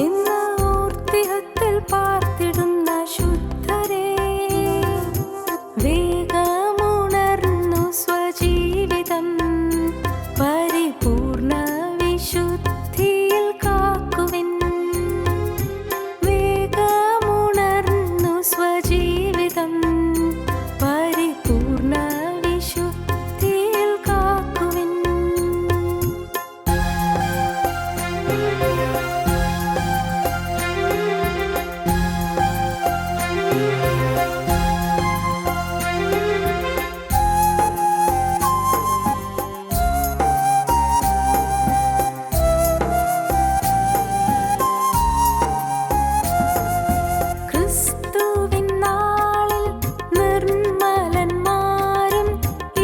എന്ന് ഓർത്തിഹത്തിൽ പാർത്തിടുന്ന ശുദ്ധരേ, വേഗമുണർന്നു സ്വജീവിതം പരിപൂർണ വിശുദ്ധിയിൽ കാക്കുവിൻ. വേഗമുണർന്നു സ്വജീവിതം പരിപൂർണ വിശുദ്ധിയിൽ കാക്കുവിൻ. ക്രിസ്തുവിൻ നാളിൽ നിർമ്മലന്മാരും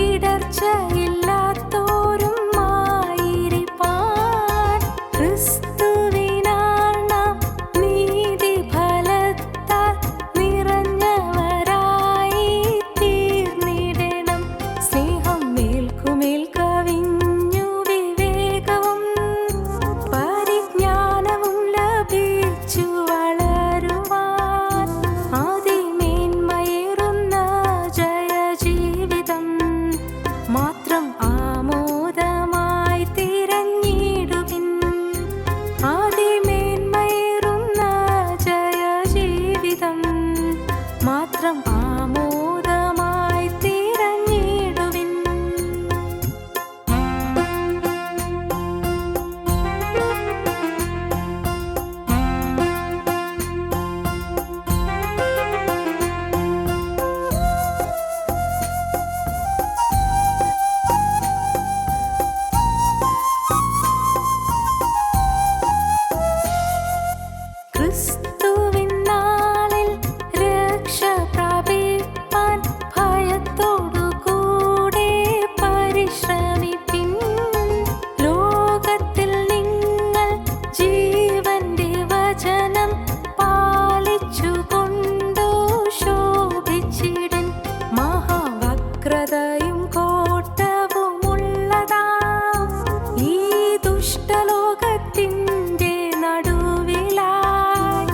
ഇടർച്ചയില്ലാത്തോരും ആയിരിപ്പാൻ. ക്രിസ്തുവിനാൽ നാം നീതിഫലത്താൽ നിറഞ്ഞവരായി തീർന്നിടണം. സ്നേഹം മേൽക്കുമേൽ കവിഞ്ഞു വിവേകവും പരിജ്ഞാനവും ലഭിച്ചു വളരുവാൻ. അതിമേന്മയേറുന്ന ജയജീവിതം മാത്രം ആമോദമായി തിരഞ്ഞിടുവിൻ. അതിമേന്മയേറുന്ന ജയജീവിതം മാത്രം ആമോദമായി തിരഞ്ഞിടുവിൻ. ക്രിസ്തുവിൻ നാളിൽ രക്ഷ പ്രാപിപ്പാൻ ഭയത്തോടുകൂടെ പരിശ്രമിപ്പിൻ. ലോകത്തിൽ നിങ്ങൾ ജീവന്റെ വചനം പാലിച്ചുകൊണ്ടു ശോഭിച്ചിടിൻ. മഹാവക്രതയും കോട്ടവുമുള്ളതാം ഈ ദുഷ്ടലോകത്തിൻ്റെ നടുവിലായി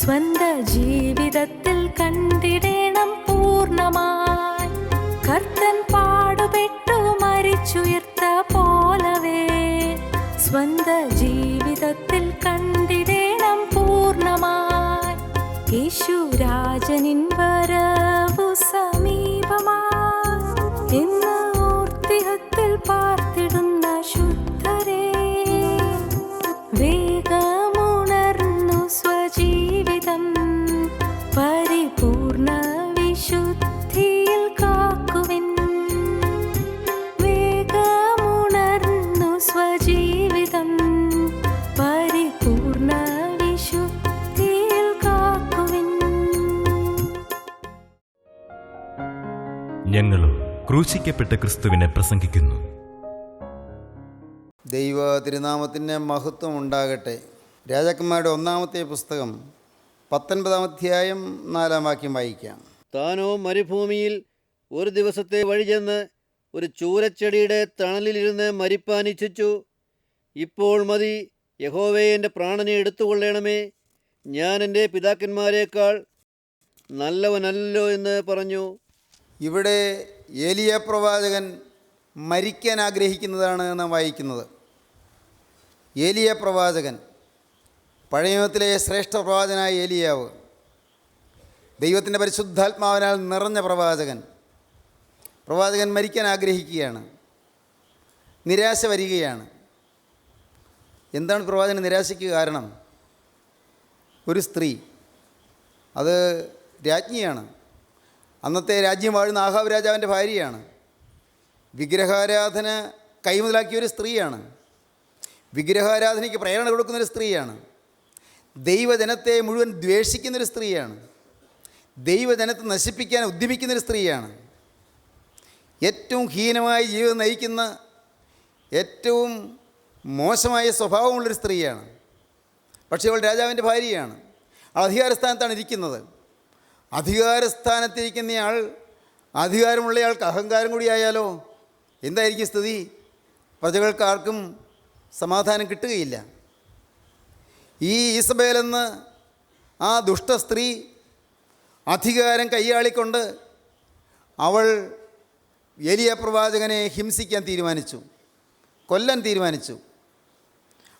സ്വന്ത ജീവിതത്തിൽ കണ്ടിടേണം പൂർണ്ണമായി. കർത്തൻ പാടുപെട്ടു മരിച്ചുയർത്ത പോലവേ സ്വന്ത ജീവിതത്തിൽ കണ്ടിടേണം പൂർണ്ണമായി. യേശുരാജനിൻ വരവു സമീപമായി എന്ന് ഓർത്തിഹത്തിൽ പാർത്തിടുന്ന ശുദ്ധരേ, വേഗമുണർന്നു സ്വജീവിതം പരിപൂർണ വിശുദ്ധിയിൽ കാക്കുവിൻ. വേഗമുണർന്നു സ്വജീവിതം പരിപൂർണ വിശുദ്ധിയിൽ കാക്കുവിൻ. ഞങ്ങളും ക്രൂശിക്കപ്പെട്ട ക്രിസ്തുവിനെ പ്രസംഗിക്കുന്നു. ദൈവ തിരുനാമത്തിന് മഹത്വം ഉണ്ടാകട്ടെ. രാജാക്കന്മാരുടെ 1-ാമത്തെ പുസ്തകം 19-ാം അധ്യായം 4-ാം വാക്യം വായിക്കാം. താനോ മരുഭൂമിയിൽ ഒരു ദിവസത്തെ വഴി ചെന്ന് ഒരു ചൂരച്ചെടിയുടെ തണലിലിരുന്ന് മരിപ്പാനിച്ഛിച്ചു. ഇപ്പോൾ മതി, യഹോവേ, എൻ്റെ പ്രാണനെ എടുത്തുകൊള്ളണമേ, ഞാൻ എൻ്റെ പിതാക്കന്മാരെക്കാൾ നല്ലവനല്ലോ എന്ന് പറഞ്ഞു. ഇവിടെ ഏലിയ പ്രവാചകൻ മരിക്കാൻ ആഗ്രഹിക്കുന്നതാണ് നാം വായിക്കുന്നത്. ഏലിയ പ്രവാചകൻ, പഴയ നിയമത്തിലെ ശ്രേഷ്ഠ പ്രവാചകനായ ഏലിയാവ്, ദൈവത്തിൻ്റെ പരിശുദ്ധാത്മാവിനാൽ നിറഞ്ഞ പ്രവാചകൻ മരിക്കാൻ ആഗ്രഹിക്കുകയാണ്. നിരാശ വരികയാണ്. എന്താണ് പ്രവാചകന് നിരാശയ്ക്ക് കാരണം? ഒരു സ്ത്രീ, അത് രാജ്ഞിയാണ്, അന്നത്തെ രാജ്യം വാഴുന്ന ആഹാബ് രാജാവിൻ്റെ ഭാര്യയാണ്. വിഗ്രഹാരാധന കൈമുതലാക്കിയൊരു സ്ത്രീയാണ്. വിഗ്രഹാരാധനയ്ക്ക് പ്രേരണ കൊടുക്കുന്നൊരു സ്ത്രീയാണ്. ദൈവജനത്തെ മുഴുവൻ ദ്വേഷിക്കുന്നൊരു സ്ത്രീയാണ്. ദൈവജനത്തെ നശിപ്പിക്കാൻ ഉദ്യമിക്കുന്നൊരു സ്ത്രീയാണ്. ഏറ്റവും ഹീനമായ ജീവിതം നയിക്കുന്ന, ഏറ്റവും മോശമായ സ്വഭാവമുള്ളൊരു സ്ത്രീയാണ്. പക്ഷേ അവൾ രാജാവിൻ്റെ ഭാര്യയാണ്. അവൾ അധികാരസ്ഥാനത്താണ് ഇരിക്കുന്നത്. അധികാരസ്ഥാനത്തിരിക്കുന്നയാൾ, അധികാരമുള്ളയാൾക്ക് അഹങ്കാരം കൂടിയായാലോ എന്തായിരിക്കും സ്ഥിതി? പ്രജകൾക്കാർക്കും സമാധാനം കിട്ടുകയില്ല. ഈ ഈസബേൽ എന്ന ആ ദുഷ്ട സ്ത്രീ അധികാരം കൈയാളിക്കൊണ്ട് അവൾ ഏലിയ പ്രവാചകനെ ഹിംസിക്കാൻ തീരുമാനിച്ചു, കൊല്ലാൻ തീരുമാനിച്ചു.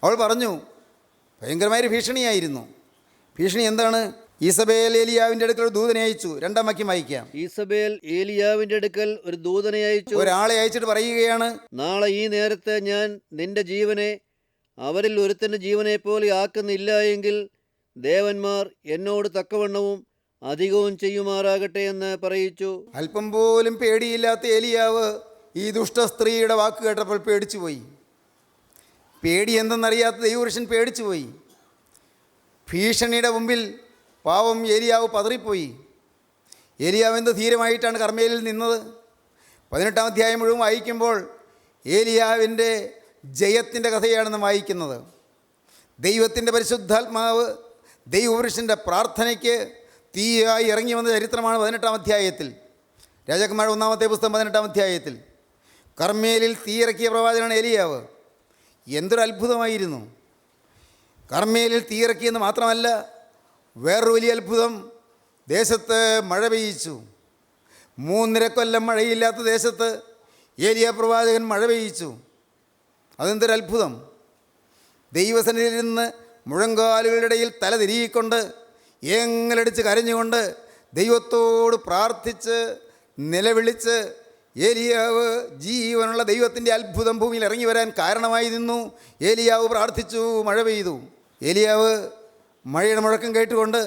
അവൾ പറഞ്ഞു, ഭയങ്കരമായൊരു ഭീഷണിയായിരുന്നു. ഭീഷണി എന്താണ്? ഈസബേൽ ഏലിയാവിൻ്റെ അടുക്കൽ ഒരു ദൂതനെ അയച്ചു. 2-ാം വാക്യം വായിക്കാം. ഈസബേൽ ഏലിയാവിൻ്റെ അടുക്കൽ ഒരു ദൂതനെ അയച്ചു. ഒരാളെ അയച്ചിട്ട് പറയുകയാണ്, നാളെ ഈ നേരത്തെ ഞാൻ നിന്റെ ജീവനെ അവരിൽ ഒരുത്തൻ്റെ ജീവനെ പോലെ ആക്കുന്നില്ല എങ്കിൽ ദേവന്മാർ എന്നോട് തക്കവണ്ണവും അധികവും ചെയ്യുമാറാകട്ടെ എന്ന് പറയിച്ചു. അല്പം പോലും പേടിയില്ലാത്ത ഏലിയാവ് ഈ ദുഷ്ട സ്ത്രീയുടെ വാക്ക് കേട്ടപ്പോൾ പേടിച്ചുപോയി. പേടി എന്തെന്നറിയാത്ത ദൈവപുരുഷൻ പേടിച്ചുപോയി. ഭീഷണിയുടെ മുമ്പിൽ പാവം ഏലിയാവ് പതറിപ്പോയി. ഏലിയാവ് എന്ത് ധീരമായിട്ടാണ് കർമ്മേലിൽ നിന്നത്. 18-ാം അധ്യായം മുഴുവൻ വായിക്കുമ്പോൾ ഏലിയാവിൻ്റെ ജയത്തിൻ്റെ കഥയാണ് നാം വായിക്കുന്നത്. ദൈവത്തിൻ്റെ പരിശുദ്ധാത്മാവ് ദൈവപുരുഷൻ്റെ പ്രാർത്ഥനയ്ക്ക് തീയായി ഇറങ്ങി വന്ന ചരിത്രമാണ് 18-ാം അധ്യായത്തിൽ. രാജാക്കന്മാരുടെ 1-ാമത്തെ പുസ്തകം 18-ാം അധ്യായത്തിൽ കർമ്മേലിൽ തീയിറക്കിയ പ്രവാചകനാണ് ഏലിയാവ്. എന്തൊരു അത്ഭുതമായിരുന്നു! കർമ്മേലിൽ തീയിറക്കിയെന്ന് മാത്രമല്ല, വേറൊരു വലിയ അത്ഭുതം, ദേശത്ത് മഴ പെയ്യിച്ചു. 3.5 കൊല്ലം മഴയില്ലാത്ത ദേശത്ത് ഏലിയ പ്രവാചകൻ മഴ പെയ്യിച്ചു. അതെന്തൊരു അത്ഭുതം! ദൈവസന്നിധിയിൽ നിന്ന് മുഴങ്കാലുകളുടെ ഇടയിൽ തല തിരികൊണ്ട് ഏങ്ങലടിച്ച് കരഞ്ഞുകൊണ്ട് ദൈവത്തോട് പ്രാർത്ഥിച്ച് നിലവിളിച്ച് ഏലിയാവ് ജീവനുള്ള ദൈവത്തിൻ്റെ അത്ഭുതം ഭൂമിയിൽ ഇറങ്ങി വരാൻ കാരണമായി നിന്നു. ഏലിയാവ് പ്രാർത്ഥിച്ചു, മഴ പെയ്തു. ഏലിയാവ് മഴയുടെ മുഴക്കം കേട്ടുകൊണ്ട്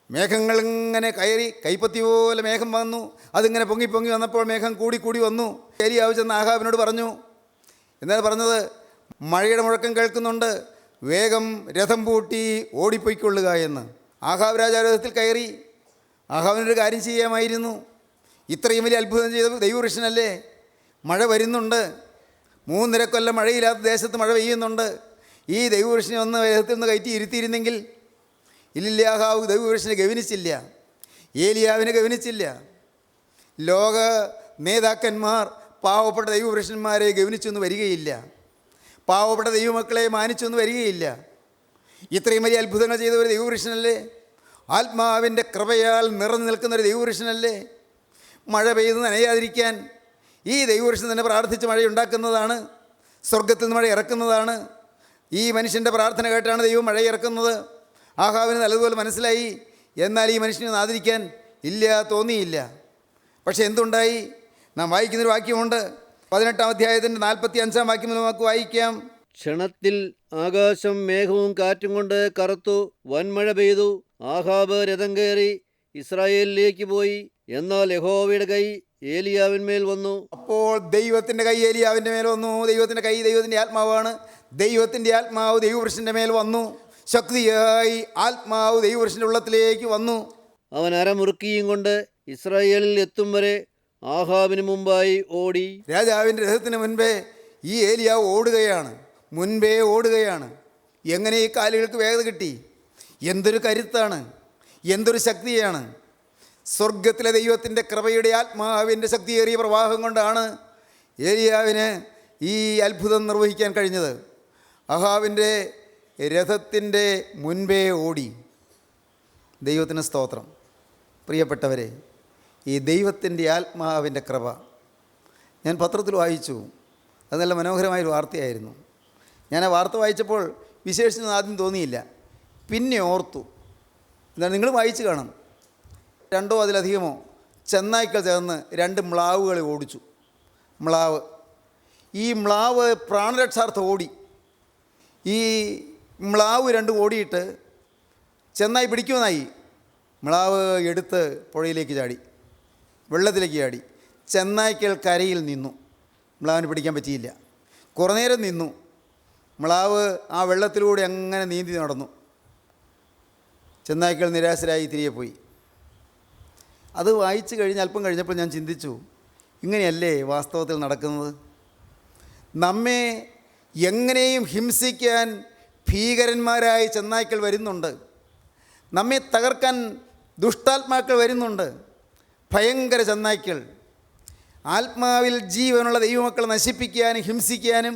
മേഘങ്ങളിങ്ങനെ കയറി, കൈപ്പത്തി പോലെ മേഘം വന്നു. അതിങ്ങനെ പൊങ്ങി പൊങ്ങി വന്നപ്പോൾ മേഘം കൂടി വന്നു. ഏലിയാവ് ചെന്ന് ആഹാബിനോട് പറഞ്ഞു. എന്നാൽ പറഞ്ഞത്, മഴയുടെ മുഴക്കം കേൾക്കുന്നുണ്ട്, വേഗം രഥം പൂട്ടി ഓടിപ്പോയിക്കൊള്ളുക എന്ന്. ആഹാബ് രാജാരഥത്തിൽ കയറി. ആഹാബിനൊരു കാര്യം ചെയ്യാമായിരുന്നു. ഇത്രയും വലിയ അത്ഭുതം ചെയ്ത ദൈവപുരുഷനല്ലേ, മഴ വരുന്നുണ്ട്, 3.5 കൊല്ലം മഴയില്ലാത്ത ദേശത്ത് മഴ പെയ്യുന്നുണ്ട്. ഈ ദൈവപുരുഷനെ ഒന്ന് രഥത്തിൽ നിന്ന് കയറ്റി ഇരുത്തിയിരുന്നെങ്കിൽ. ഇല്ലില്ല, ആഹാബ് ദൈവപുരുഷനെ ഗവനിച്ചില്ല, ഏലിയാവിനെ ഗവനിച്ചില്ല. ലോക നേതാക്കന്മാർ പാവപ്പെട്ട ദൈവപുരുഷന്മാരെ ഗവനിച്ചൊന്നും വരികയില്ല, പാവപ്പെട്ട ദൈവമക്കളെ മാനിച്ചൊന്നും വരികയില്ല. ഇത്രയും വലിയ അത്ഭുതങ്ങൾ ചെയ്ത ഒരു ദൈവപുരുഷനല്ലേ? ആത്മാവിൻ്റെ കൃപയാൽ നിറഞ്ഞു നിൽക്കുന്ന ഒരു ദൈവപുരുഷനല്ലേ? മഴ പെയ്ത് നനയാതിരിക്കാൻ ഈ ദൈവപുരുഷൻ തന്നെ പ്രാർത്ഥിച്ച് മഴയുണ്ടാക്കുന്നതാണ്, സ്വർഗത്തിൽ നിന്ന് മഴ ഇറക്കുന്നതാണ്. ഈ മനുഷ്യൻ്റെ പ്രാർത്ഥന കേട്ടാണ് ദൈവം മഴ ഇറക്കുന്നത്. ആഹാബിന് നല്ലതുപോലെ മനസ്സിലായി. എന്നാൽ ഈ മനുഷ്യനെ ആദരിക്കാൻ തോന്നിയില്ല. പക്ഷേ എന്തുണ്ടായി? നാം വായിക്കുന്നൊരു വാക്യമുണ്ട്. 18-ാം അധ്യായത്തിൻ്റെ 45-ാം വാക്യം നമുക്ക് വായിക്കാം. ക്ഷണത്തിൽ ആകാശം മേഘവും കാറ്റും കൊണ്ട് കറുത്തു, വൻമഴ പെയ്തു. ആഹാബ് രഥം കയറി ഇസ്രായേലിലേക്ക് പോയി. എന്നാൽ യഹോവയുടെ കൈ ഏലിയാവിന്മേൽ വന്നു. അപ്പോൾ ദൈവത്തിൻ്റെ കൈ ഏലിയാവിൻ്റെ മേൽ വന്നു. ദൈവത്തിൻ്റെ കൈ ദൈവത്തിൻ്റെ ആത്മാവാണ്. ദൈവത്തിൻ്റെ ആത്മാവ് ദൈവപുരുഷൻ്റെ മേൽ വന്നു. ശക്തിയായി ആത്മാവ് ദൈവപുരുഷൻ്റെ ഉള്ളത്തിലേക്ക് വന്നു. അവൻ അരമുറുക്കിയും കൊണ്ട് ഇസ്രായേലിൽ എത്തും വരെ ആഹാബിന് മുമ്പായി ഓടി. രാജാവിൻ്റെ രഥത്തിന് മുൻപേ ഈ ഏലിയാവ് ഓടുകയാണ്, മുൻപേ ഓടുകയാണ്. എങ്ങനെ ഈ കാലുകൾക്ക് വേഗത കിട്ടി? എന്തൊരു കരുത്താണ്, എന്തൊരു ശക്തിയാണ്! സ്വർഗത്തിലെ ദൈവത്തിൻ്റെ കൃപയുടെ ആത്മാവിൻ്റെ ശക്തിയേറിയ പ്രവാഹം കൊണ്ടാണ് ഏലിയാവിന് ഈ അത്ഭുതം നിർവഹിക്കാൻ കഴിഞ്ഞത്. അഹാബിൻ്റെ രഥത്തിൻ്റെ മുൻപേ ഓടി. ദൈവത്തിന് സ്തോത്രം. പ്രിയപ്പെട്ടവരെ, ഈ ദൈവത്തിൻ്റെ ആത്മാവിൻ്റെ കൃപ ഞാൻ പത്രത്തിൽ വായിച്ചു. അത് നല്ല മനോഹരമായൊരു വാർത്തയായിരുന്നു. ഞാൻ ആ വാർത്ത വായിച്ചപ്പോൾ വിശേഷിച്ചൊന്നും ആദ്യം തോന്നിയില്ല, പിന്നെ ഓർത്തു. എന്നാൽ നിങ്ങൾ വായിച്ചു കാണും. 2 അതിലധികമോ ചെന്നായ്ക്കൾ ചേർന്ന് 2 മ്ലാവുകളെ ഓടിച്ചു. ഈ മ്ലാവ് പ്രാണരക്ഷാർത്ഥം ഓടി. ഈ മ്ലാവ് 2 ഓടിയിട്ട് ചെന്നായി പിടിക്കുമെന്നായി. മ്ലാവ് എടുത്ത് പുഴയിലേക്ക് ചാടി, വെള്ളത്തിലേക്ക് ചാടി. ചെന്നായ്ക്കൾ കരയിൽ നിന്നു. മ്ലാവിന് പിടിക്കാൻ പറ്റിയില്ല. കുറേ നേരം നിന്നു. മ്ലാവ് ആ വെള്ളത്തിലൂടെ അങ്ങനെ നീന്തി നടന്നു. ചെന്നായ്ക്കൾ നിരാശരായി തിരികെ പോയി. അത് വായിച്ചു കഴിഞ്ഞ് അല്പം കഴിഞ്ഞപ്പോൾ ഞാൻ ചിന്തിച്ചു, ഇങ്ങനെയല്ലേ വാസ്തവത്തിൽ നടക്കുന്നത്? നമ്മെ എങ്ങനെയും ഹിംസിക്കാൻ ഭീകരന്മാരായ ചെന്നായ്ക്കൾ വരുന്നുണ്ട്. നമ്മെ തകർക്കാൻ ദുഷ്ടാത്മാക്കൾ വരുന്നുണ്ട്. ഭയങ്കര ചെന്നായ്ക്കൾ ആത്മാവിൽ ജീവനുള്ള ദൈവമക്കളെ നശിപ്പിക്കാനും ഹിംസിക്കാനും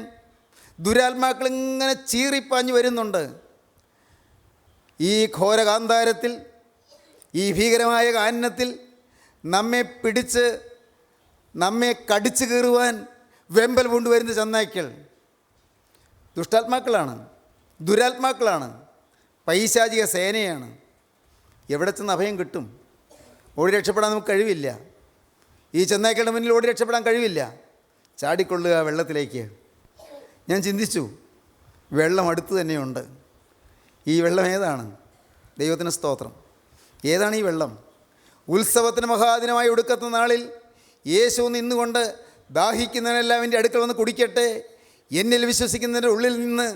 ദുരാത്മാക്കൾ ഇങ്ങനെ ചീറിപ്പാഞ്ഞു വരുന്നുണ്ട്. ഈ ഘോരകാന്താരത്തിൽ, ഈ ഭീകരമായ കാനനത്തിൽ നമ്മെ പിടിച്ച് നമ്മെ കടിച്ചു കീറുവാൻ വെമ്പൽ കൊണ്ടുവരുന്ന ചെന്നായ്ക്കൾ ദുഷ്ടാത്മാക്കളാണ്, ദുരാത്മാക്കളാണ്, പൈശാചിക സേനയാണ്. എവിടെ ചെന്ന് അഭയം കിട്ടും? ഓടി രക്ഷപ്പെടാൻ നമുക്ക് കഴിവില്ല. ഈ ചെന്നായ്ക്കളുടെ മുന്നിൽ ഓടി രക്ഷപ്പെടാൻ കഴിവില്ല. ചാടിക്കൊള്ളുക വെള്ളത്തിലേക്ക്. ഞാൻ ചിന്തിച്ചു, വെള്ളം അടുത്ത് തന്നെയുണ്ട്. ഈ വെള്ളം ഏതാണ്? ദൈവത്തിന് സ്തോത്രം. ഏതാണ് ഈ വെള്ളം? ഉത്സവത്തിന് മഹാദിനമായി ഒടുക്കത്തെ നാളിൽ യേശു നിന്നുകൊണ്ട് ദാഹിക്കുന്നവനെല്ലാം എൻ്റെ അടുക്കൽ വന്ന് കുടിക്കട്ടെ, എന്നിൽ വിശ്വസിക്കുന്നതിൻ്റെ ഉള്ളിൽ നിന്ന്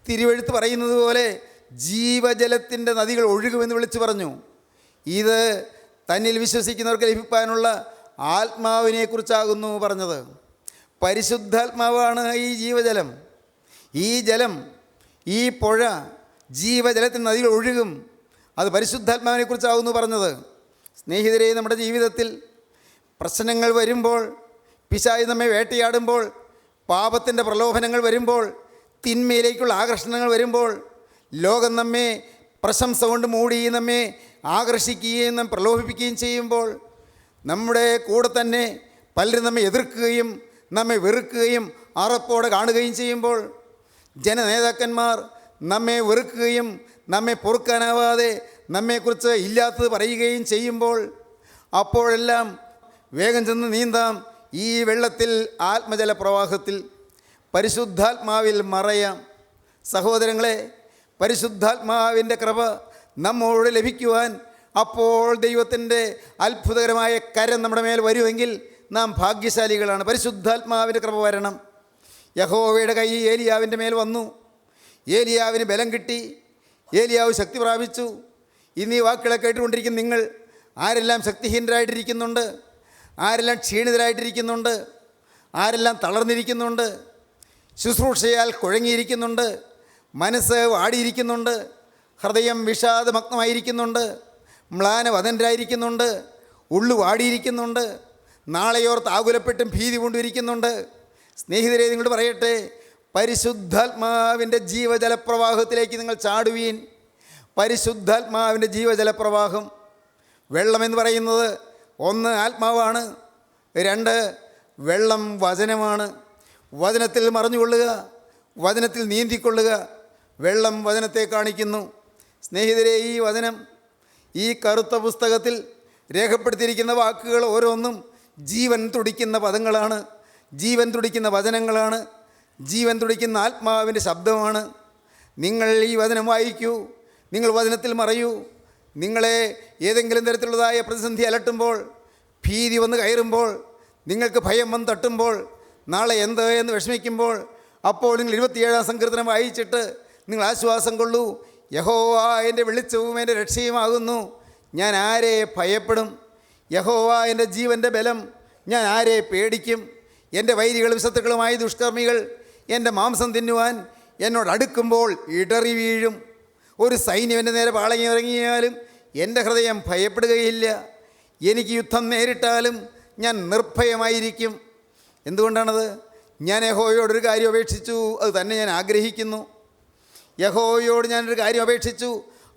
തിരുവെഴുത്ത് പറയുന്നത് പോലെ ജീവജലത്തിൻ്റെ നദികൾ ഒഴുകുമെന്ന് വിളിച്ചു പറഞ്ഞു. ഇത് തന്നിൽ വിശ്വസിക്കുന്നവർക്ക് ലഭിക്കാനുള്ള ആത്മാവിനെക്കുറിച്ചാകുന്നു പറഞ്ഞത്. പരിശുദ്ധാത്മാവാണ് ഈ ജീവജലം. ഈ ജലം, ഈ പുഴ, ജീവജലത്തിൻ്റെ നദികൾ ഒഴുകും. അത് പരിശുദ്ധാത്മാവിനെക്കുറിച്ചാകുന്നു പറഞ്ഞത്. സ്നേഹിതരെ, നമ്മുടെ ജീവിതത്തിൽ പ്രശ്നങ്ങൾ വരുമ്പോൾ, പിശാച് നമ്മെ വേട്ടയാടുമ്പോൾ, പാപത്തിൻ്റെ പ്രലോഭനങ്ങൾ വരുമ്പോൾ, തിന്മയിലേക്കുള്ള ആകർഷണങ്ങൾ വരുമ്പോൾ, ലോകം നമ്മെ പ്രശംസ കൊണ്ട് മൂടി നമ്മെ ആകർഷിക്കുകയും നമ്മെ പ്രലോഭിപ്പിക്കുകയും ചെയ്യുമ്പോൾ, നമ്മുടെ കൂടെ തന്നെ പലരും നമ്മെ എതിർക്കുകയും നമ്മെ വെറുക്കുകയും അറപ്പോടെ കാണുകയും ചെയ്യുമ്പോൾ, ജനനേതാക്കന്മാർ നമ്മെ വെറുക്കുകയും നമ്മെ പൊറുക്കാനാവാതെ നമ്മെക്കുറിച്ച് ഇല്ലാത്തത് പറയുകയും ചെയ്യുമ്പോൾ, അപ്പോഴെല്ലാം വേഗം ചെന്ന് നീന്താം ഈ വെള്ളത്തിൽ, ആത്മജല പ്രവാഹത്തിൽ, പരിശുദ്ധാത്മാവിൽ മറയാം. സഹോദരങ്ങളെ, പരിശുദ്ധാത്മാവിൻ്റെ കൃപ നമ്മോട് ലഭിക്കുവാൻ അപ്പോൾ ദൈവത്തിൻ്റെ അത്ഭുതകരമായ കരം നമ്മുടെ മേൽ വരുമെങ്കിൽ നാം ഭാഗ്യശാലികളാണ്. പരിശുദ്ധാത്മാവിൻ്റെ കൃപ വരണം. യഹോവയുടെ കൈ ഏലിയാവിൻ്റെ മേൽ വന്നു. ഏലിയാവിന് ബലം കിട്ടി. ഏലിയാവ് ശക്തി പ്രാപിച്ചു. ഇന്ന് ഈ വാക്കുകളെ കേട്ടുകൊണ്ടിരിക്കുന്ന നിങ്ങൾ ആരെല്ലാം ശക്തിഹീനരായിട്ടിരിക്കുന്നുണ്ട്, ആരെല്ലാം ക്ഷീണിതരായിട്ടിരിക്കുന്നുണ്ട്, ആരെല്ലാം തളർന്നിരിക്കുന്നുണ്ട്, ശുശ്രൂഷയാൽ കുഴങ്ങിയിരിക്കുന്നുണ്ട്, മനസ്സ് വാടിയിരിക്കുന്നുണ്ട്, ഹൃദയം വിഷാദമഗ്നമായിരിക്കുന്നുണ്ട്, മ്ലാനവദനരായിരിക്കുന്നുണ്ട്, ഉള്ളു വാടിയിരിക്കുന്നുണ്ട്, നാളെയോർത്ത് ആകുലപ്പെട്ടും ഭീതി കൊണ്ടിരിക്കുന്നുണ്ട്. സ്നേഹിതരെ, നിങ്ങളോട് പറയട്ടെ, പരിശുദ്ധാത്മാവിൻ്റെ ജീവജലപ്രവാഹത്തിലേക്ക് നിങ്ങൾ ചാടുവീൻ. പരിശുദ്ധാത്മാവിൻ്റെ ജീവജലപ്രവാഹം. വെള്ളമെന്ന് പറയുന്നത് ഒന്ന് ആത്മാവാണ്, രണ്ട് വെള്ളം വചനമാണ്. വചനത്തിൽ മറഞ്ഞുകൊള്ളുക, വചനത്തിൽ നീന്തിക്കൊള്ളുക. വെള്ളം വചനത്തെ കാണിക്കുന്നു. സ്നേഹിതരെ, ഈ വചനം, ഈ കറുത്ത പുസ്തകത്തിൽ രേഖപ്പെടുത്തിയിരിക്കുന്ന വാക്കുകൾ ഓരോന്നും ജീവൻ തുടിക്കുന്ന പദങ്ങളാണ്, ജീവൻ തുടിക്കുന്ന വചനങ്ങളാണ്, ജീവൻ തുടിക്കുന്ന ആത്മാവിൻ്റെ ശബ്ദമാണ്. നിങ്ങൾ ഈ വചനം വായിക്കൂ, നിങ്ങൾ വചനത്തിൽ മറയൂ. നിങ്ങളെ ഏതെങ്കിലും തരത്തിലുള്ളതായ പ്രതിസന്ധി അലട്ടുമ്പോൾ, ഭീതി വന്ന് കയറുമ്പോൾ, നിങ്ങൾക്ക് ഭയം വന്ന് തട്ടുമ്പോൾ, നാളെ എന്ത് എന്ന് വിഷമിക്കുമ്പോൾ, അപ്പോൾ നിങ്ങൾ 27-ാം സങ്കീർത്തനം വായിച്ചിട്ട് നിങ്ങൾ ആശ്വാസം കൊള്ളൂ. യഹോവ എൻ്റെ വെളിച്ചവും എൻ്റെ രക്ഷയുമാകുന്നു, ഞാൻ ആരെ ഭയപ്പെടും? യഹോവ എൻ്റെ ജീവൻ്റെ ബലം, ഞാൻ ആരെ പേടിക്കും? എൻ്റെ വൈരികളും ശത്രുക്കളുമായ ദുഷ്കർമ്മികൾ എൻ്റെ മാംസം തിന്നുവാൻ എന്നോട് അടുക്കുമ്പോൾ ഇടറി വീഴും. ഒരു സൈന്യം എൻ്റെ നേരെ പാളയിറങ്ങിയാലും എൻ്റെ ഹൃദയം ഭയപ്പെടുകയില്ല. എനിക്ക് യുദ്ധം നേരിട്ടാലും ഞാൻ നിർഭയമായിരിക്കും. എന്തുകൊണ്ടാണത്? ഞാൻ യഹോവയോടൊരു കാര്യം അപേക്ഷിച്ചു, അത് തന്നെ ഞാൻ ആഗ്രഹിക്കുന്നു. യഹോവയോട് ഞാനൊരു കാര്യം അപേക്ഷിച്ചു,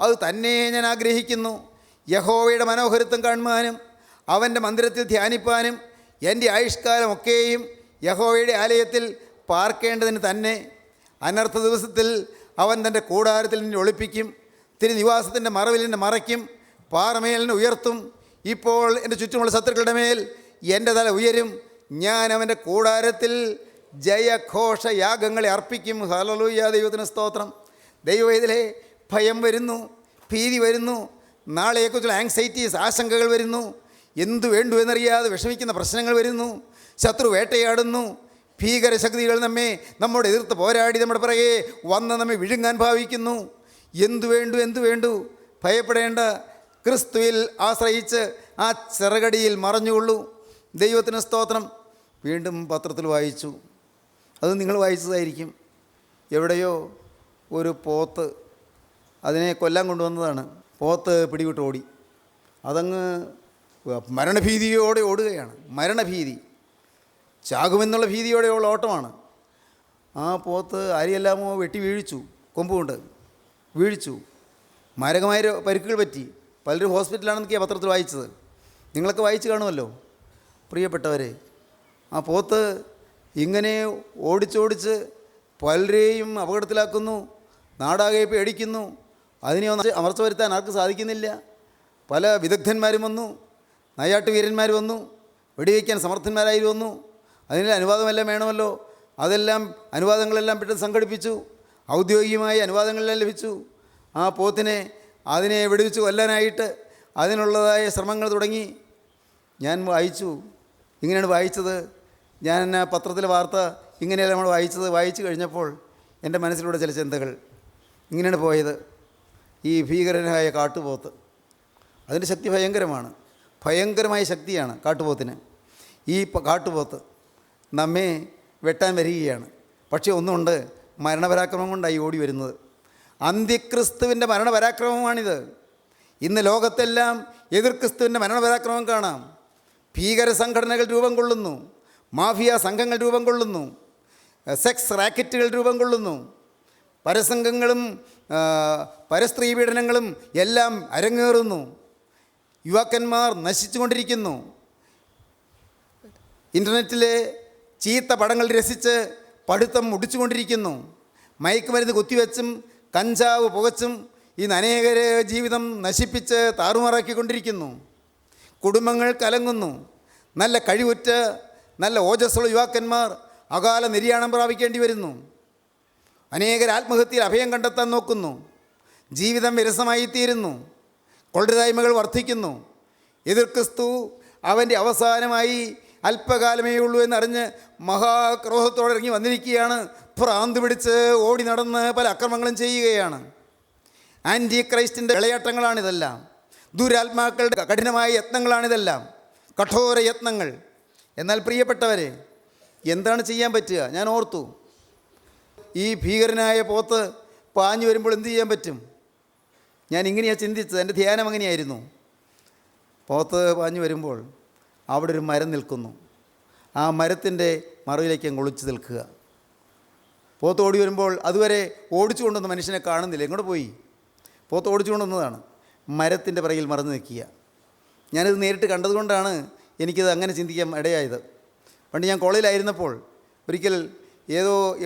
അത് തന്നെ ഞാൻ ആഗ്രഹിക്കുന്നു. യഹോവയുടെ മനോഹരത്വം കാണുവാനും അവൻ്റെ മന്ദിരത്തിൽ ധ്യാനിപ്പാനും എൻ്റെ ആയുഷ്കാലമൊക്കെയും യഹോവയുടെ ആലയത്തിൽ പാർക്കേണ്ടതിന് തന്നെ. അനർത്ഥ ദിവസത്തിൽ അവൻ തൻ്റെ കൂടാരത്തിൽ നിന്നെ ഒളിപ്പിക്കും, തിരുനിവാസത്തിൻ്റെ മറവിൽ നിന്നെ മറയ്ക്കും, പാറമേൽ നിന്നെ ഉയർത്തും. ഇപ്പോൾ എൻ്റെ ചുറ്റുമുള്ള ശത്രുക്കളുടെ മേൽ എൻ്റെ തല ഉയരും. ഞാൻ അവൻ്റെ കൂടാരത്തിൽ ജയഘോഷയാഗങ്ങളെ അർപ്പിക്കും. ഹല്ലേലൂയ, ദൈവത്തിന് സ്തോത്രം. ദൈവവേദിലെ ഭയം വരുന്നു, ഭീതി വരുന്നു, നാളെയെക്കുറിച്ചുള്ള ആങ്സൈറ്റീസ്, ആശങ്കകൾ വരുന്നു, എന്തു വേണ്ടു എന്നറിയാതെ വിഷമിക്കുന്ന പ്രശ്നങ്ങൾ വരുന്നു, ശത്രു വേട്ടയാടുന്നു, ഭീകരശക്തികൾ നമ്മോട് എതിർത്ത് പോരാടി നമ്മുടെ പിറകെ വന്ന് നമ്മെ വിഴുങ്ങാൻ ഭാവിക്കുന്നു. എന്തു വേണ്ടു? ഭയപ്പെടേണ്ട. ക്രിസ്തുവിൽ ആശ്രയിച്ച് ആ ചെറുകടിയിൽ മറഞ്ഞുകൊള്ളൂ. ദൈവത്തിന് സ്തോത്രം. വീണ്ടും പത്രത്തിൽ വായിച്ചു, അത് നിങ്ങൾ വായിച്ചതായിരിക്കും. എവിടെയോ ഒരു പോത്ത്, അതിനെ കൊല്ലാൻ കൊണ്ടുവന്നതാണ്. പോത്ത് പിടിവിട്ട് ഓടി. അതങ്ങ് മരണഭീതിയോടെ ഓടുകയാണ്. മരണഭീതി, ചാകുമെന്നുള്ള ഭീതിയോടെയുള്ള ഓട്ടമാണ്. ആ പോത്ത് ആരെയെല്ലാമോ വെട്ടി വീഴിച്ചു, കൊമ്പുകൊണ്ട് വീഴിച്ചു. മാരകമായ പരിക്കുകൾ പറ്റി. പലരും ഹോസ്പിറ്റലാണെന്നൊക്കെയാണ് പത്രത്തിൽ വായിച്ചത്. നിങ്ങളൊക്കെ വായിച്ച് കാണുമല്ലോ പ്രിയപ്പെട്ടവരെ. ആ പോത്ത് ഇങ്ങനെ ഓടിച്ചോടിച്ച് പലരെയും അപകടത്തിലാക്കുന്നു, നാടാകെ പേടിക്കുന്നു. അതിനെ ഒന്ന് അമർച്ച വരുത്താൻ ആർക്കും സാധിക്കുന്നില്ല. പല വിദഗ്ധന്മാരും വന്നു, നായാട്ട് വീരന്മാർ വന്നു, വെടിവയ്ക്കാൻ സമർത്ഥന്മാരായി വന്നു. അതിനുള്ള അനുവാദമെല്ലാം വേണമല്ലോ. അനുവാദങ്ങളെല്ലാം പെട്ടെന്ന് സംഘടിപ്പിച്ചു. ഔദ്യോഗികമായ അനുവാദങ്ങളെല്ലാം ലഭിച്ചു. ആ പോത്തിനെ അതിനെ വെടിവെച്ച് കൊല്ലാനായിട്ട് അതിനുള്ളതായ ശ്രമങ്ങൾ തുടങ്ങി. ഞാൻ വായിച്ചു, ഇങ്ങനെയാണ് വായിച്ചത്. ഞാൻ പത്രത്തിലെ വാർത്ത ഇങ്ങനെയല്ല നമ്മൾ വായിച്ചത്. വായിച്ചു കഴിഞ്ഞപ്പോൾ എൻ്റെ മനസ്സിലൂടെ ചില ചിന്തകൾ ഇങ്ങനെയാണ് പോയത്. ഈ ഭീകരനായ കാട്ടുപോത്ത്, അതിൻ്റെ ശക്തി ഭയങ്കരമാണ്. ഭയങ്കരമായ ശക്തിയാണ് കാട്ടുപോത്തിന്. ഈ കാട്ടുപോത്ത് നമ്മെ വെട്ടാൻ വരികയാണ്. പക്ഷേ ഒന്നുണ്ട്, മരണപരാക്രമം കൊണ്ടായി ഓടി വരുന്നത്. അന്ത്യക്രിസ്തുവിൻ്റെ മരണപരാക്രമമാണിത്. ഇന്ന് ലോകത്തെല്ലാം എതിർ ക്രിസ്തുവിൻ്റെ മരണപരാക്രമം കാണാം. ഭീകര സംഘടനകൾ രൂപം കൊള്ളുന്നു, മാഫിയ സംഘങ്ങൾ രൂപം കൊള്ളുന്നു, സെക്സ് റാക്കറ്റുകൾ രൂപം കൊള്ളുന്നു, പരസംഘങ്ങളും പരസ്ത്രീ പീഡനങ്ങളും എല്ലാം അരങ്ങേറുന്നു. യുവാക്കന്മാർ നശിച്ചുകൊണ്ടിരിക്കുന്നു. ഇൻ്റർനെറ്റിലെ ചീത്ത പടങ്ങൾ രസിച്ച് പഠിത്തം മുടിച്ചുകൊണ്ടിരിക്കുന്നു. മയക്കുമരുന്ന് കുത്തിവെച്ചും കഞ്ചാവ് പുകച്ചും ഇന്ന് അനേകരെ ജീവിതം നശിപ്പിച്ച് താറുമാറാക്കിക്കൊണ്ടിരിക്കുന്നു. കുടുംബങ്ങൾ കലങ്ങുന്നു. നല്ല കഴിവുറ്റ നല്ല ഓജസ്സുള്ള യുവാക്കന്മാർ അകാല നിര്യാണം പ്രാപിക്കേണ്ടി വരുന്നു. അനേകർ ആത്മഹത്യയിൽ അഭയം കണ്ടെത്താൻ നോക്കുന്നു. ജീവിതം വിരസമായി തീരുന്നു. കൊള്ളരുതായ്മകൾ വർദ്ധിക്കുന്നു. എതിർ ക്രിസ്തു അവൻ്റെ അവസാനമായി അല്പകാലമേ ഉള്ളൂ എന്നറിഞ്ഞ് മഹാക്രോധത്തോടെ ഇറങ്ങി വന്നിരിക്കുകയാണ്. ഭ്രാന്ത് പിടിച്ച് ഓടി നടന്ന് പല അക്രമങ്ങളും ചെയ്യുകയാണ്. ആൻറ്റി ക്രൈസ്റ്റിൻ്റെ വിളയാട്ടങ്ങളാണിതെല്ലാം. ദുരാത്മാക്കളുടെ കഠിനമായ യത്നങ്ങളാണിതെല്ലാം, കഠോര യത്നങ്ങൾ. എന്നാൽ പ്രിയപ്പെട്ടവരെ, എന്താണ് ചെയ്യാൻ പറ്റുക? ഞാൻ ഓർത്തു, ഈ ഭീകരനായ പോത്ത് പാഞ്ഞു വരുമ്പോൾ എന്ത് ചെയ്യാൻ പറ്റും? ഞാൻ ഇങ്ങനെയാണ് ചിന്തിച്ചത്. എൻ്റെ ധ്യാനം അങ്ങനെയായിരുന്നു. പോത്ത് പാഞ്ഞു വരുമ്പോൾ അവിടെ ഒരു മരം നിൽക്കുന്നു. ആ മരത്തിൻ്റെ മറവിലേക്ക് അങ്ങ് ഒളിച്ചു നിൽക്കുക. പോത്ത് ഓടി വരുമ്പോൾ അതുവരെ ഓടിച്ചു കൊണ്ടുവന്ന മനുഷ്യനെ കാണുന്നില്ല. എങ്ങോട്ട് പോയി? പോത്ത് ഓടിച്ചു കൊണ്ടുവന്നതാണ്. മരത്തിൻ്റെ പിറകിൽ മറന്നു നിൽക്കുക. ഞാനിത് നേരിട്ട് കണ്ടതുകൊണ്ടാണ് എനിക്കിത് അങ്ങനെ ചിന്തിക്കാൻ ഇടയായത്. പണ്ട് ഞാൻ കോളേജിലായിരുന്നപ്പോൾ ഒരിക്കൽ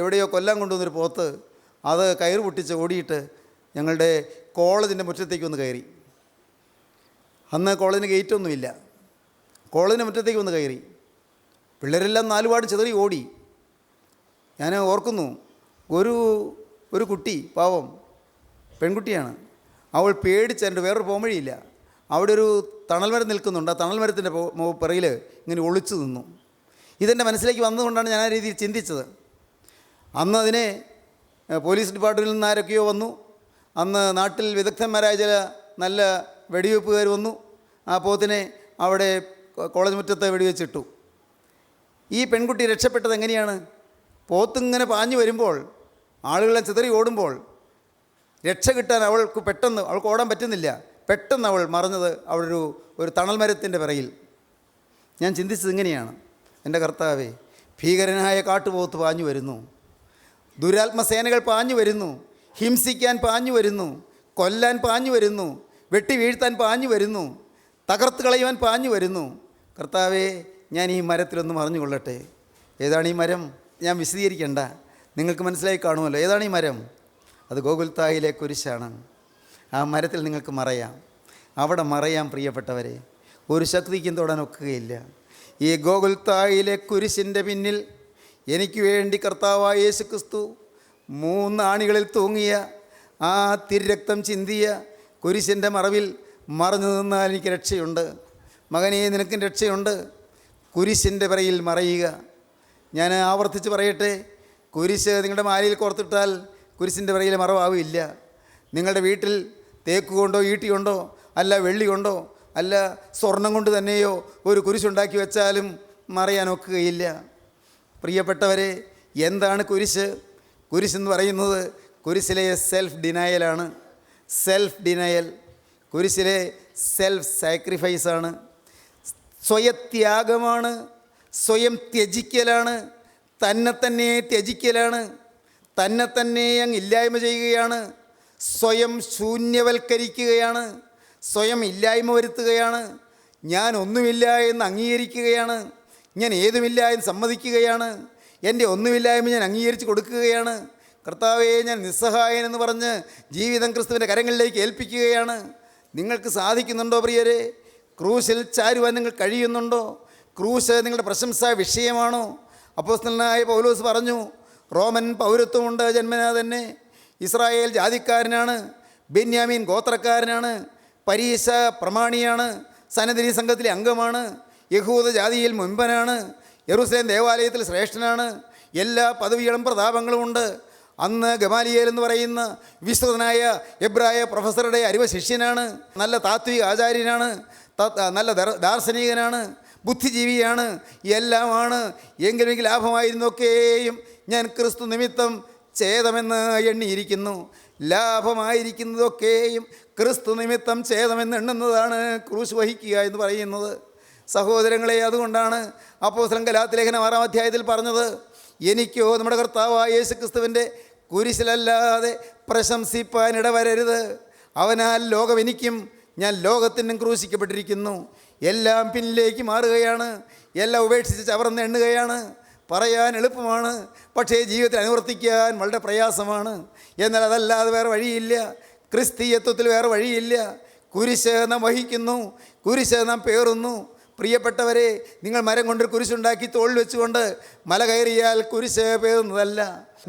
എവിടെയോ കൊല്ലാൻ കൊണ്ടുവന്നൊരു പോത്ത് അത് കയറ് പൊട്ടിച്ച് ഓടിയിട്ട് ഞങ്ങളുടെ കോളേജിൻ്റെ മുറ്റത്തേക്ക് വന്ന് കയറി. അന്ന് കോളേജിന് ഗേറ്റൊന്നുമില്ല. കോളേജിൻ്റെ മുറ്റത്തേക്ക് വന്ന് കയറി. പിള്ളേരെല്ലാം നാലുപാട് ചിതറി ഓടി. ഞാൻ ഓർക്കുന്നു, ഒരു കുട്ടി, പാവം പെൺകുട്ടിയാണ്, അവൾ പേടിച്ചതിൻ്റെ വേറൊരു പോംവഴിയില്ല. അവിടെ ഒരു തണൽമരം നിൽക്കുന്നുണ്ട്. ആ തണൽമരത്തിൻ്റെ പിറകിൽ ഇങ്ങനെ ഒളിച്ചു നിന്നു. ഇതെൻ്റെ മനസ്സിലേക്ക് വന്നതുകൊണ്ടാണ് ഞാൻ ആ രീതിയിൽ ചിന്തിച്ചത്. അന്ന് അതിനെ പോലീസ് ഡിപ്പാർട്ട്മെൻറ്റിൽ നിന്ന് ആരൊക്കെയോ വന്നു. അന്ന് നാട്ടിൽ വിദഗ്ധന്മാരായ ചില നല്ല വെടിവെപ്പുകാർ വന്നു. ആ പോത്തിനെ അവിടെ കോളേജ് മുറ്റത്ത് വെടിവെച്ചിട്ടു. ഈ പെൺകുട്ടി രക്ഷപ്പെട്ടത് എങ്ങനെയാണ്? പോത്തിങ്ങനെ പാഞ്ഞു വരുമ്പോൾ, ആളുകളെ ചിതറി ഓടുമ്പോൾ രക്ഷ കിട്ടാൻ അവൾക്ക് ഓടാൻ പറ്റുന്നില്ല. പെട്ടെന്ന് അവൾ മറഞ്ഞത് അവിടെ ഒരു തണൽ മരത്തിൻ്റെ പിറകിൽ. ഞാൻ ചിന്തിച്ചത് ഇങ്ങനെയാണ്, എൻ്റെ കർത്താവേ, ഭീകരനായ കാട്ടുപോത്ത് പാഞ്ഞു വരുന്നു, ദുരാത്മസേനകൾ പാഞ്ഞു വരുന്നു, ഹിംസിക്കാൻ പാഞ്ഞു വരുന്നു, കൊല്ലാൻ പാഞ്ഞു വരുന്നു, വെട്ടി വീഴ്ത്താൻ പാഞ്ഞു വരുന്നു, തകർത്ത് കളയുവാൻ പാഞ്ഞു വരുന്നു. കർത്താവേ, ഞാൻ ഈ മരത്തിലൊന്ന് മറിഞ്ഞുകൊള്ളട്ടെ. ഏതാണ് ഈ മരം? ഞാൻ വിശദീകരിക്കണ്ട, നിങ്ങൾക്ക് മനസ്സിലായി കാണുമല്ലോ. ഏതാണ് ഈ മരം? അത് ഗോകുൽത്തായിലെ കുരിശാണ്. ആ മരത്തിൽ നിങ്ങൾക്ക് മറയാം. അവിടെ മറയാം പ്രിയപ്പെട്ടവരെ. ഒരു ശക്തിക്കും തൊടാൻ ഒക്കുകയില്ല. ഈ ഗോകുൽത്തായിലെ കുരിശിൻ്റെ പിന്നിൽ എനിക്ക് വേണ്ടി കർത്താവായ യേശു ക്രിസ്തു 3 ആണികളിൽ തൂങ്ങിയ ആ തിരുരക്തം ചിന്തിയ കുരിശിൻ്റെ മറവിൽ മറഞ്ഞു നിന്നാൽ എനിക്ക് രക്ഷയുണ്ട്. മകനേ, നിനക്കും രക്ഷയുണ്ട്. കുരിശിൻ്റെ പിറകിൽ മറയുക. ഞാൻ ആവർത്തിച്ച് പറയട്ടെ, കുരിശ് നിങ്ങളുടെ മാലയിൽ കോർത്തിട്ടാൽ കുരിശിൻ്റെ പിറകിൽ മറവാവില്ല. നിങ്ങളുടെ വീട്ടിൽ തേക്ക് കൊണ്ടോ ഈട്ടി കൊണ്ടോ അല്ല വെള്ളി കൊണ്ടോ അല്ല സ്വർണം കൊണ്ട് തന്നെയോ ഒരു കുരിശുണ്ടാക്കി വെച്ചാലും മറയാൻ ഒക്കുകയില്ല. പ്രിയപ്പെട്ടവരെ, എന്താണ് കുരിശ്? കുരിശെന്ന് പറയുന്നത് കുരിശിലെ സെൽഫ് ഡിനയലാണ്. സെൽഫ് ഡിനയൽ കുരിശിലെ സെൽഫ് സാക്രിഫൈസാണ്. സ്വയത്യാഗമാണ്, സ്വയം ത്യജിക്കലാണ്, തന്നെ ത്യജിക്കലാണ്, തന്നെ അങ്ങ് ഇല്ലായ്മ ചെയ്യുകയാണ്, സ്വയം ശൂന്യവൽക്കരിക്കുകയാണ്, സ്വയം ഇല്ലായ്മ വരുത്തുകയാണ്. ഞാൻ ഒന്നുമില്ല എന്ന് അംഗീകരിക്കുകയാണ്, ഞാൻ ഏതുമില്ല എന്ന് സമ്മതിക്കുകയാണ്, എൻ്റെ ഒന്നുമില്ലായ്മ ഞാൻ അംഗീകരിച്ച് കൊടുക്കുകയാണ്. കർത്താവേ, ഞാൻ നിസ്സഹായനെന്ന് പറഞ്ഞ് ജീവിതം ക്രിസ്തുവിൻ്റെ കരങ്ങളിലേക്ക് ഏൽപ്പിക്കുകയാണ്. നിങ്ങൾക്ക് സാധിക്കുന്നുണ്ടോ പ്രിയരെ? ക്രൂശിൽ ചാരുവാൻ നിങ്ങൾ കഴിയുന്നുണ്ടോ? ക്രൂശ് നിങ്ങളുടെ പ്രശംസാ വിഷയമാണോ? അപ്പോസ്തലനായ പൗലോസ് പറഞ്ഞു, റോമൻ പൗരത്വമുണ്ട് ജന്മനാ തന്നെ, ഇസ്രായേൽ ജാതിക്കാരനാണ്, ബെന്യാമീൻ ഗോത്രക്കാരനാണ്, പരീശ പ്രമാണിയാണ്, സനദിനി സംഘത്തിലെ അംഗമാണ്, യഹൂദ ജാതിയിൽ മുൻപനാണ്, യെരൂശലേം ദേവാലയത്തിൽ ശ്രേഷ്ഠനാണ്, എല്ലാ പദവികളും പ്രതാപങ്ങളുമുണ്ട്. അന്ന് ഗമാലിയേൽ എന്ന് പറയുന്ന വിശ്വതനായ എബ്രായ പ്രൊഫസറുടെ അരിവ ശിഷ്യനാണ്, നല്ല താത്വിക ആചാര്യനാണ്, നല്ല ദാർശനികനാണ്, ബുദ്ധിജീവിയാണ്, എല്ലാമാണ്. എങ്കിലും എനിക്ക് ലാഭമായിരുന്നൊക്കെയും ഞാൻ ക്രിസ്തു നിമിത്തം ഛേദമെന്ന് എണ്ണിയിരിക്കുന്നു. ലാഭമായിരിക്കുന്നതൊക്കെയും ക്രിസ്തു നിമിത്തം ഛേദമെന്ന് എണ്ണുന്നതാണ് ക്രൂശ് വഹിക്കുക എന്ന് പറയുന്നത്. സഹോദരങ്ങളെ, അതുകൊണ്ടാണ് അപ്പോസ്തലൻ ഗലാത്യ ലേഖനം 6-ാം അധ്യായത്തിൽ പറഞ്ഞത്, എനിക്കോ നമ്മുടെ കർത്താവായ യേശു ക്രിസ്തുവിൻ്റെ കുരിശിലല്ലാതെ പ്രശംസിപ്പാൻ ഇടവരരുത്. അവനാൽ ലോകം എനിക്കും ഞാൻ ലോകത്തിനും ക്രൂശിക്കപ്പെട്ടിരിക്കുന്നു. എല്ലാം പിന്നിലേക്ക് മാറുകയാണ്, എല്ലാം ഉപേക്ഷിച്ച് ചവർന്ന് എണ്ണുകയാണ്. പറയാൻ എളുപ്പമാണ്, പക്ഷേ ജീവിതത്തിൽ അനുവർത്തിക്കാൻ വളരെ പ്രയാസമാണ്. എന്നാൽ അതല്ലാതെ വേറെ വഴിയില്ല. ക്രിസ്തീയത്വത്തിൽ വേറെ വഴിയില്ല. കുരിശ് നാം വഹിക്കുന്നു, കുരിശ് നാം പേറുന്നു. പ്രിയപ്പെട്ടവരെ, നിങ്ങൾ മരം കൊണ്ടൊരു കുരിശുണ്ടാക്കി തോളിൽ വെച്ചുകൊണ്ട് മല കയറിയാൽ കുരിശ് പേറുന്നതല്ല.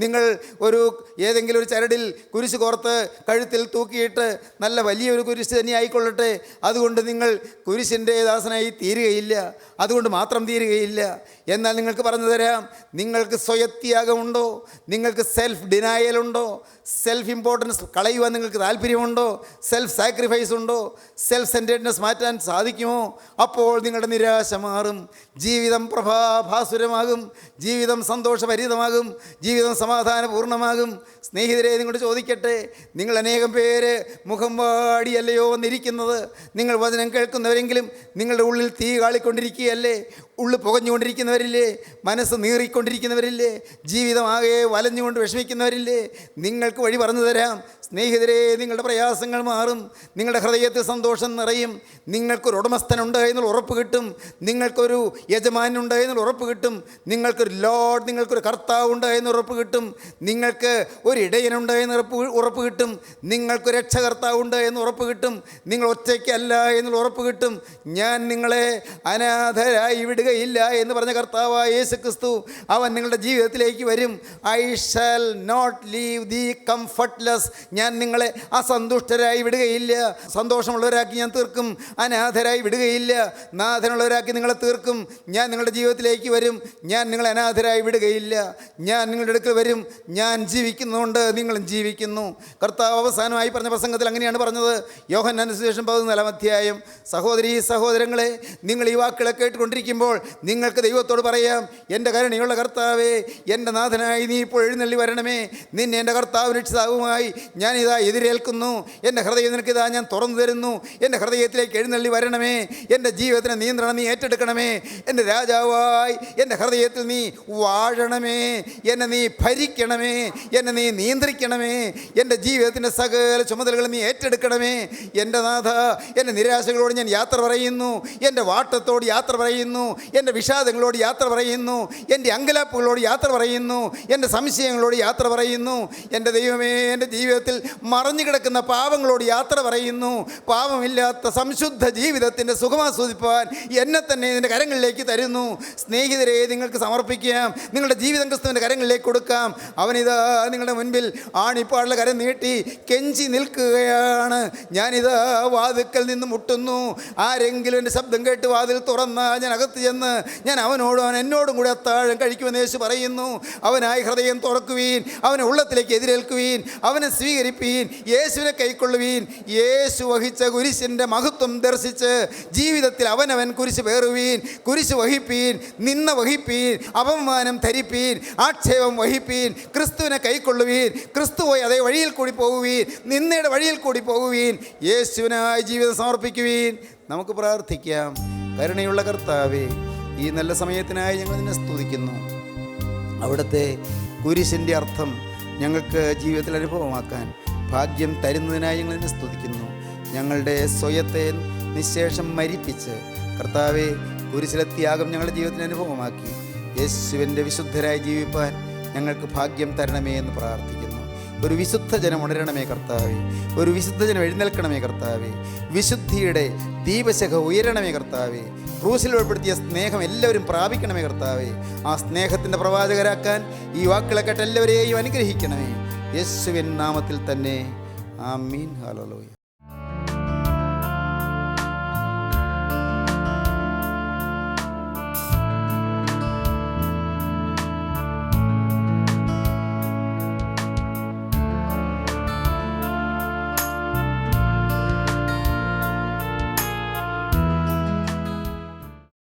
നിങ്ങൾ ഏതെങ്കിലും ഒരു ചരടിൽ കുരിശ് കോർത്ത് കഴുത്തിൽ തൂക്കിയിട്ട് നല്ല വലിയൊരു കുരിശ് തന്നെ ആയിക്കൊള്ളട്ടെ, അതുകൊണ്ട് നിങ്ങൾ കുരിശിൻ്റെ ദാസനായി തീരുകയില്ല, അതുകൊണ്ട് മാത്രം തീരുകയില്ല. എന്നാൽ നിങ്ങൾക്ക് പറഞ്ഞു തരാം, നിങ്ങൾക്ക് സ്വയത്യാഗമുണ്ടോ? നിങ്ങൾക്ക് സെൽഫ് ഡിനായലുണ്ടോ? സെൽഫ് ഇമ്പോർട്ടൻസ് കളയുവാൻ നിങ്ങൾക്ക് താല്പര്യമുണ്ടോ? സെൽഫ് സാക്രിഫൈസ് ഉണ്ടോ? സെൽഫ് സെൻറ്റേഡ്നെസ് മാറ്റാൻ സാധിക്കുമോ? അപ്പോൾ നിങ്ങളുടെ നിരാശ മാറും, ജീവിതം പ്രഭാഭാസുരമാകും, ജീവിതം സന്തോഷഭരിതമാകും, ജീവിതം സമാധാനപൂർണ്ണമാകും. സ്നേഹിതരെ, നിങ്ങളോട് ചോദിക്കട്ടെ, നിങ്ങൾ അനേകം പേര് മുഖം വാടിയല്ലയോ വന്നിരിക്കുന്നത്? നിങ്ങൾ വചനം കേൾക്കുന്നവരെങ്കിലും നിങ്ങളുടെ ഉള്ളിൽ തീ കാളിക്കൊണ്ടിരിക്കുകയല്ലേ? ഉള്ളു പുകഞ്ഞുകൊണ്ടിരിക്കുന്നവരില്ലേ? മനസ്സ് നീറിക്കൊണ്ടിരിക്കുന്നവരില്ലേ? ജീവിതമാകെ വലഞ്ഞുകൊണ്ട് വിഷമിക്കുന്നവരില്ലേ? നിങ്ങൾക്ക് വഴി പറഞ്ഞു തരാം. സ്നേഹിതരെ, നിങ്ങളുടെ പ്രയാസങ്ങൾ മാറും. നിങ്ങളുടെ ഹൃദയത്തിൽ സന്തോഷം നിറയും. നിങ്ങൾക്കൊരു ഉടമസ്ഥനുണ്ട് എന്നുള്ള ഉറപ്പ് കിട്ടും. നിങ്ങൾക്കൊരു യജമാനുണ്ട് എന്നുള്ള ഉറപ്പ് കിട്ടും. നിങ്ങൾക്കൊരു ലോർഡ്, നിങ്ങൾക്കൊരു കർത്താവ് ഉണ്ട് എന്ന് ഉറപ്പ് കിട്ടും. നിങ്ങൾക്ക് ഒരു ഇടയനുണ്ട് എന്ന് ഉറപ്പ് കിട്ടും. നിങ്ങൾക്ക് രക്ഷകർത്താവ് ഉണ്ട് എന്ന് ഉറപ്പ് കിട്ടും. നിങ്ങൾ ഒറ്റയ്ക്കല്ല എന്നുള്ള ഉറപ്പ് കിട്ടും. ഞാൻ നിങ്ങളെ അനാഥരായി വിടുകയില്ല എന്ന് പറഞ്ഞ കർത്താവായ യേശു ക്രിസ്തു, അവൻ നിങ്ങളുടെ ജീവിതത്തിലേക്ക് വരും. ഐ ഷാൽ നോട്ട് ലീവ് ദീ കംഫർട്ട്ലെസ്. ഞാൻ നിങ്ങളെ അസന്തുഷ്ടരായി വിടുകയില്ല. സന്തോഷമുള്ളവരാക്കി ഞാൻ തീർക്കും. അനാഥരായി വിടുകയില്ല. നാഥനുള്ളവരാക്കി നിങ്ങളെ തീർക്കും. ഞാൻ നിങ്ങളുടെ ജീവിതത്തിലേക്ക് വരും. ഞാൻ നിങ്ങളെ അനാഥരായി വിടുകയില്ല. ഞാൻ നിങ്ങളുടെ അടുക്കൽ വരും. ഞാൻ ജീവിക്കുന്നുണ്ട്, നിങ്ങളും ജീവിക്കുന്നു. കർത്താവ് അവസാനമായി പറഞ്ഞ പ്രസംഗത്തിൽ അങ്ങനെയാണ് പറഞ്ഞത്. യോഹന്നാന്റെ സുവിശേഷം 14-ാം അധ്യായം. സഹോദരീ സഹോദരങ്ങളെ, നിങ്ങൾ ഈ വാക്കുകളെ കേട്ടുകൊണ്ടിരിക്കുമ്പോൾ നിങ്ങൾക്ക് ദൈവത്തോട് പറയാം, എൻ്റെ കരുണയുള്ള കർത്താവേ, എൻ്റെ നാഥനായി നീ ഇപ്പോൾ എഴുന്നള്ളി വരണമേ. നിന്നെ എൻ്റെ കർത്താവ് രക്ഷിതാവുമായി ഞാനിതാ എതിരേൽക്കുന്നു. എൻ്റെ ഹൃദയം നിനക്കിതാ ഞാൻ തുറന്നു തരുന്നു. എൻ്റെ ഹൃദയത്തിലേക്ക് എഴുന്നള്ളി വരണമേ. എൻ്റെ ജീവിതത്തിന് നിയന്ത്രണം നീ ഏറ്റെടുക്കണമേ. എൻ്റെ രാജാവായി എൻ്റെ ഹൃദയത്തിൽ നീ വാഴണമേ. എന്നെ നീ ഭരിക്കണമേ. എന്നെ നീ നിയന്ത്രിക്കണമേ. എൻ്റെ ജീവിതത്തിൻ്റെ സകല ചുമതലകൾ നീ ഏറ്റെടുക്കണമേ. എൻ്റെ നാഥ, എൻ്റെ നിരാശകളോട് ഞാൻ യാത്ര പറയുന്നു. എൻ്റെ വാട്ടത്തോട് യാത്ര പറയുന്നു. എൻ്റെ വിഷാദങ്ങളോട് യാത്ര പറയുന്നു. എൻ്റെ അങ്കലാപ്പുകളോട് യാത്ര പറയുന്നു. എൻ്റെ സംശയങ്ങളോട് യാത്ര പറയുന്നു. എൻ്റെ ദൈവമേ, എൻ്റെ ജീവിതത്തിൽ മറഞ്ഞു കിടക്കുന്ന പാപങ്ങളോട് യാത്ര പറയുന്നു. പാപമില്ലാത്ത സംശുദ്ധ ജീവിതത്തിൻ്റെ സുഖമാസ്വദിപ്പാൻ എന്നെ തന്നെ നിൻ്റെ കരങ്ങളിലേക്ക് തരുന്നു. സ്നേഹിതരെ, നിങ്ങൾക്ക് സമർപ്പിക്കാം. നിങ്ങളുടെ ജീവിതം ക്രിസ്തുവിൻ്റെ കരങ്ങളിലേക്ക് കൊടുക്കാം. അവനിതാ നിങ്ങളുടെ മുൻപിൽ ആണിപ്പാടുള്ള കരം നീട്ടി കെഞ്ചി നിൽക്കുകയാണ്. ഞാനിതാ വാതിൽക്കൽ നിന്ന് മുട്ടുന്നു. ആരെങ്കിലും എൻ്റെ ശബ്ദം കേട്ട് വാതിൽ തുറന്നാൽ ഞാൻ അകത്ത് ചെന്ന് ഞാൻ അവനോടും അവൻ എന്നോടും കൂടെ അത്താഴം കഴിക്കുമെന്ന് യേശു പറയുന്നു. അവനായി ഹൃദയം തുറക്കുവീൻ. അവനെ ഉള്ളത്തിലേക്ക് എതിരേൽക്കുവീൻ. അവനെ സ്വീകരിപ്പീൻ. യേശുവിനെ കൈക്കൊള്ളുവീൻ. യേശു വഹിച്ച കുരിശിൻ്റെ മഹത്വം ദർശിച്ച് ജീവിതത്തിൽ അവനവൻ കുരിശ് പേറുവീൻ. കുരിശ് വഹിപ്പീൻ. നിന്ന വഹിപ്പീൻ. അപമാനം ധരിപ്പീൻ. ആക്ഷേപം വഹിപ്പീൻ. ക്രിസ്തുവിനെ കൈക്കൊള്ളുവീൻ. ക്രിസ്തു പോയി അതേ വഴിയിൽ കൂടി പോകുവീൻ. നിന്നയുടെ വഴിയിൽ കൂടി പോകുവീൻ. യേശുവിനായി ജീവിതം സമർപ്പിക്കുവീൻ. നമുക്ക് പ്രാർത്ഥിക്കാം. കരുണയുള്ള കർത്താവേ, ഈ നല്ല സമയത്തിനായി ഞങ്ങൾ നിന്നെ സ്തുതിക്കുന്നു. അവിടുത്തെ കുരിശിൻ്റെ അർത്ഥം ഞങ്ങൾക്ക് ജീവിതത്തിൽ അനുഭവമാക്കാൻ ഭാഗ്യം തരുന്നതിനായി ഞങ്ങൾ നിന്നെ സ്തുതിക്കുന്നു. ഞങ്ങളുടെ സ്വയത്തെ നിശേഷം മരിപ്പിച്ച് കർത്താവെ കുരിശിലെ ത്യാഗം ഞങ്ങളുടെ ജീവിതത്തിന് അനുഭവമാക്കി യേശുവിൻ്റെ വിശുദ്ധരായി ജീവിപ്പാൻ ഞങ്ങൾക്ക് ഭാഗ്യം തരണമേ എന്ന് പ്രാർത്ഥിക്കുന്നു. ഒരു വിശുദ്ധ ജനം ഉണരണമേ കർത്താവേ. ഒരു വിശുദ്ധ ജനം എഴുന്നേൽക്കണമേ കർത്താവേ. വിശുദ്ധിയുടെ ദീപശഖ ഉയരണമേ കർത്താവേ. ക്രൂശിൽ ഉൾപ്പെടുത്തിയ സ്നേഹം എല്ലാവരും പ്രാപിക്കണമേ കർത്താവേ. ആ സ്നേഹത്തിൻ്റെ പ്രവാചകരാക്കാൻ ഈ വാക്കുകളെ കേട്ട് എല്ലാവരെയും അനുഗ്രഹിക്കണമേ. യേശുവിൻ നാമത്തിൽ തന്നെ. ആമീൻ. ഹല്ലേലൂയ.